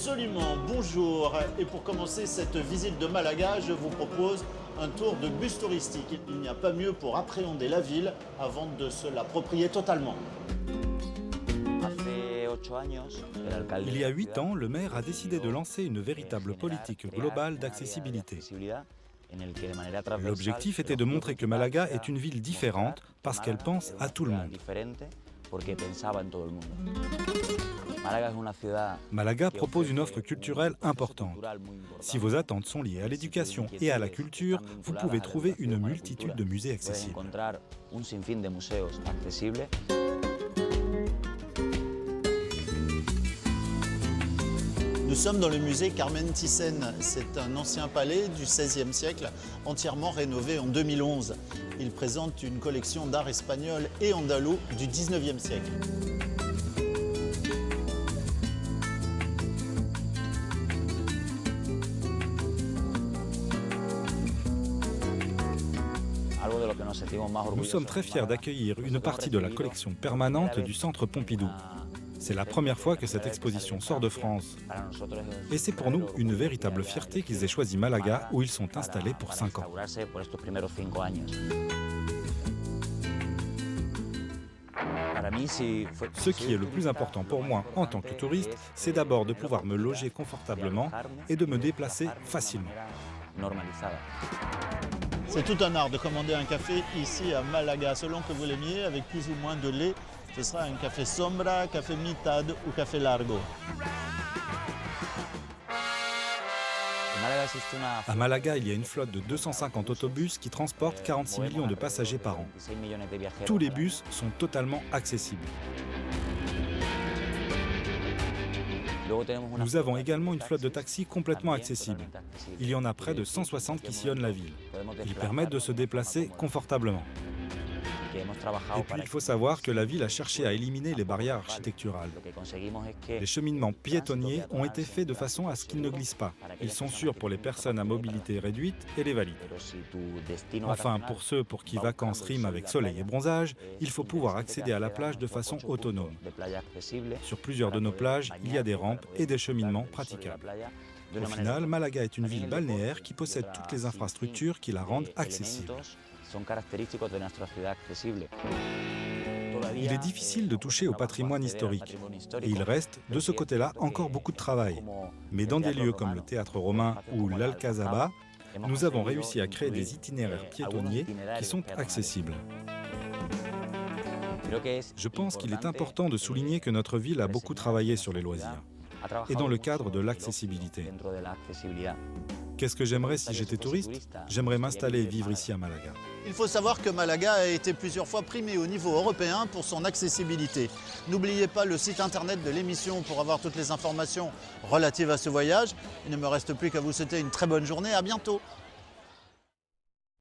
Absolument, bonjour. Et pour commencer cette visite de Malaga, je vous propose un tour de bus touristique. Il n'y a pas mieux pour appréhender la ville avant de se l'approprier totalement. Il y a 8 ans, le maire a décidé de lancer une véritable politique globale d'accessibilité. L'objectif était de montrer que Malaga est une ville différente parce qu'elle pense à tout le monde. Malaga propose une offre culturelle importante. Si vos attentes sont liées à l'éducation et à la culture, vous pouvez trouver une multitude de musées accessibles. Nous sommes dans le musée Carmen Thyssen. C'est un ancien palais du XVIe siècle, entièrement rénové en 2011. Il présente une collection d'art espagnol et andalou du XIXe siècle. Nous sommes très fiers d'accueillir une partie de la collection permanente du Centre Pompidou. C'est la première fois que cette exposition sort de France. Et c'est pour nous une véritable fierté qu'ils aient choisi Malaga, où ils sont installés pour 5 ans. Ce qui est le plus important pour moi en tant que touriste, c'est d'abord de pouvoir me loger confortablement et de me déplacer facilement. C'est tout un art de commander un café ici à Malaga, selon que vous l'aimiez, avec plus ou moins de lait. Ce sera un café sombra, café mitad ou café largo. À Malaga, il y a une flotte de 250 autobus qui transportent 46 millions de passagers par an. Tous les bus sont totalement accessibles. Nous avons également une flotte de taxis complètement accessible. Il y en a près de 160 qui sillonnent la ville. Ils permettent de se déplacer confortablement. Et puis il faut savoir que la ville a cherché à éliminer les barrières architecturales. Les cheminements piétonniers ont été faits de façon à ce qu'ils ne glissent pas. Ils sont sûrs pour les personnes à mobilité réduite et les valides. Enfin, pour ceux pour qui vacances riment avec soleil et bronzage, il faut pouvoir accéder à la plage de façon autonome. Sur plusieurs de nos plages, il y a des rampes et des cheminements praticables. Au final, Malaga est une ville balnéaire qui possède toutes les infrastructures qui la rendent accessible. Il est difficile de toucher au patrimoine historique. Et il reste, de ce côté-là, encore beaucoup de travail. Mais dans des lieux comme le Théâtre Romain ou l'Alcazaba, nous avons réussi à créer des itinéraires piétonniers qui sont accessibles. Je pense qu'il est important de souligner que notre ville a beaucoup travaillé sur les loisirs, et dans le cadre de l'accessibilité. Qu'est-ce que j'aimerais si j'étais touriste? J'aimerais m'installer et vivre ici à Malaga. Il faut savoir que Malaga a été plusieurs fois primé au niveau européen pour son accessibilité. N'oubliez pas le site internet de l'émission pour avoir toutes les informations relatives à ce voyage. Il ne me reste plus qu'à vous souhaiter une très bonne journée. À bientôt.